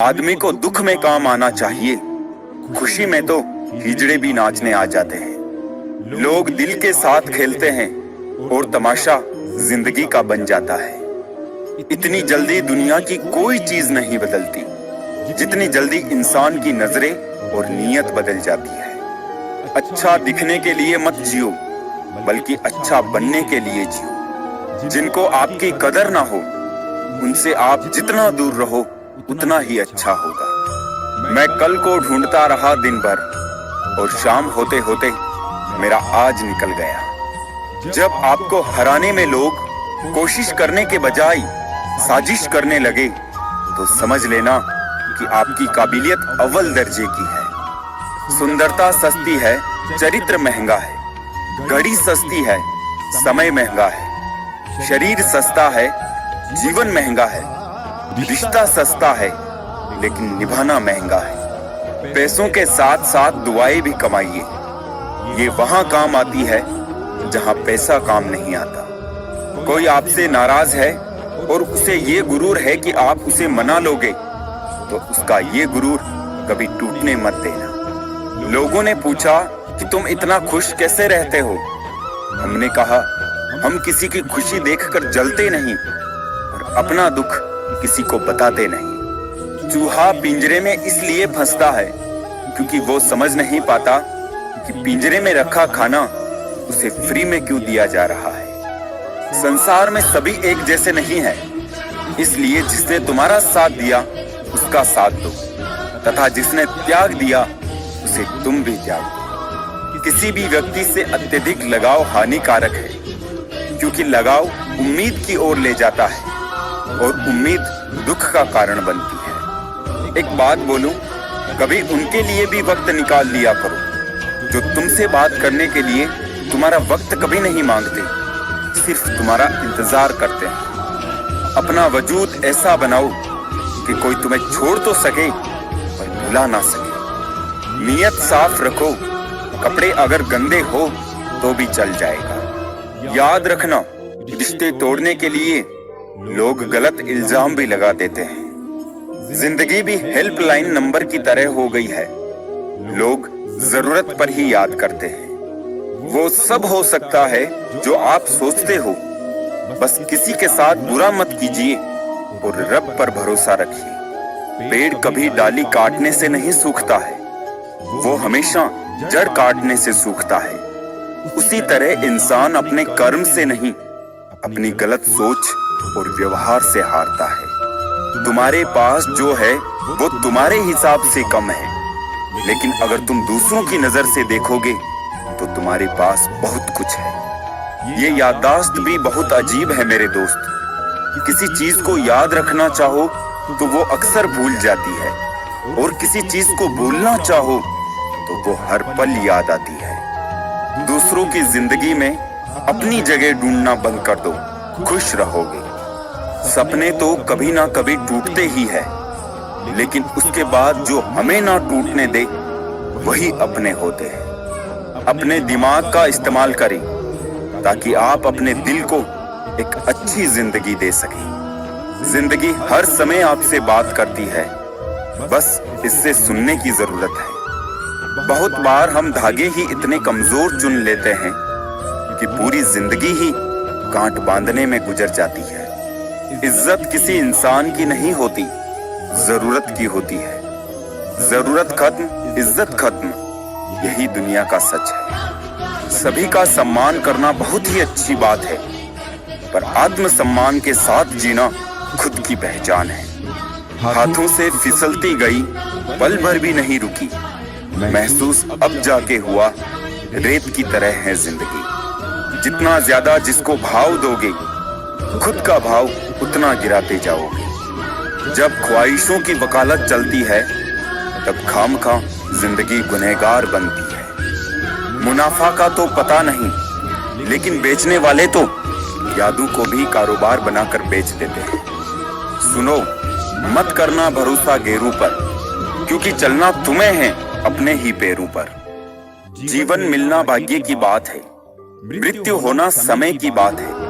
आदमी को दुख में काम आना चाहिए, खुशी में तो हिजड़े भी नाचने आ जाते हैं। लोग दिल के साथ खेलते हैं और तमाशा जिंदगी का बन जाता है। इतनी जल्दी दुनिया की कोई चीज नहीं बदलती जितनी जल्दी इंसान की नजरें और नीयत बदल जाती है। अच्छा दिखने के लिए मत जियो, बल्कि अच्छा बनने के लिए जियो। जिनको आपकी कदर ना हो, उनसे आप जितना दूर रहो उतना ही अच्छा होगा। मैं कल को ढूंढता रहा दिन भर और शाम होते होते मेरा आज निकल गया। जब आपको हराने में लोग कोशिश करने के बजाय साजिश करने लगे तो समझ लेना कि आपकी काबिलियत अव्वल दर्जे की है। सुंदरता सस्ती है, चरित्र महंगा है। घड़ी सस्ती है, समय महंगा है। शरीर सस्ता है, जीवन महंगा है। रिश्ता सस्ता है, लेकिन निभाना महंगा है। पैसों के साथ साथ दुआएं भी कमाइए। ये वहां काम आती है जहां पैसा काम नहीं आता। कोई आपसे नाराज है और उसे ये गुरूर है कि आप उसे मना लोगे, तो उसका ये गुरूर कभी टूटने मत देना। लोगों ने पूछा कि तुम इतना खुश कैसे रहते हो? हमने कहा, हम किसी की खुशी देखकर जलते नहीं और अपना दुख किसी को बताते नहीं। चूहा पिंजरे में इसलिए फंसता है क्योंकि वो समझ नहीं पाता कि पिंजरे में रखा खाना उसे फ्री में क्यों दिया जा रहा है। संसार में सभी एक जैसे नहीं है, इसलिए जिसने तुम्हारा साथ दिया उसका साथ दो, तथा जिसने त्याग दिया उसे तुम भी त्याग दो। किसी भी व्यक्ति से अत्यधिक लगाव हानिकारक है, क्योंकि लगाव उम्मीद की ओर ले जाता है और उम्मीद दुख का कारण बनती है। एक बात बोलूं, कभी उनके लिए भी वक्त निकाल लिया करो जो तुमसे बात करने के लिए तुम्हारा वक्त कभी नहीं मांगते, सिर्फ तुम्हारा इंतजार करते हैं। अपना वजूद ऐसा बनाओ कि कोई तुम्हें छोड़ तो सके पर भुला ना सके। नियत साफ रखो, कपड़े अगर गंदे हो तो भी चल जाएगा। याद रखना, रिश्ते तोड़ने के लिए लोग गलत इल्जाम भी लगा देते हैं। जिंदगी भी हेल्पलाइन नंबर की तरह हो गई है। लोग जरूरत पर ही याद करते हैं। वो सब हो सकता है जो आप सोचते हो, बस किसी के साथ बुरा मत कीजिए और रब पर भरोसा रखिए। पेड़ कभी डाली काटने से नहीं सूखता है, वो हमेशा जड़ काटने से सूखता है। उसी तरह इंसान अपने कर्म से नहीं, अपनी गलत सोच और व्यवहार से हारता है। तुम्हारे पास जो है वो तुम्हारे हिसाब से कम है, लेकिन अगर तुम दूसरों की नजर से देखोगे तो तुम्हारे पास बहुत कुछ है। ये याददाश्त भी बहुत अजीब है मेरे दोस्त। किसी चीज को याद रखना चाहो तो वो अक्सर भूल जाती है, और किसी चीज को भूलना चाहो तो वो हर पल याद आती है। दूसरों की जिंदगी में अपनी जगह ढूंढना बंद कर दो, खुश रहोगे। सपने तो कभी ना कभी टूटते ही है, लेकिन उसके बाद जो हमें ना टूटने दे वही अपने होते हैं। अपने दिमाग का इस्तेमाल करें ताकि आप अपने दिल को एक अच्छी जिंदगी दे सकें। जिंदगी हर समय आपसे बात करती है, बस इससे सुनने की जरूरत है। बहुत बार हम धागे ही इतने कमजोर चुन लेते हैं कि पूरी जिंदगी ही गांठ बांधने में गुजर जाती है। इज्जत किसी इंसान की नहीं होती, जरूरत की होती है। जरूरत खत्म, इज्जत खत्म, यही दुनिया का सच है। सभी का सम्मान करना बहुत ही अच्छी बात है, पर आत्मसम्मान के साथ जीना खुद की पहचान है। हाथों से फिसलती गई, पल भर भी नहीं रुकी। महसूस अब जाके हुआ, रेत की तरह है जिंदगी। जितना ज्यादा जिसको भाव दोगे, खुद का भाव उतना गिराते जाओगे। जब ख्वाहिशों की वकालत चलती है, तब खामखा जिंदगी गुनहगार बनती है। मुनाफा का तो पता नहीं, लेकिन बेचने वाले तो यादों को भी कारोबार बनाकर बेच देते हैं। सुनो, मत करना भरोसा गैरों पर, क्योंकि चलना तुम्हें है अपने ही पैरों पर। जीवन मिलना भाग्य की बात है, मृत्यु होना समय की बात है।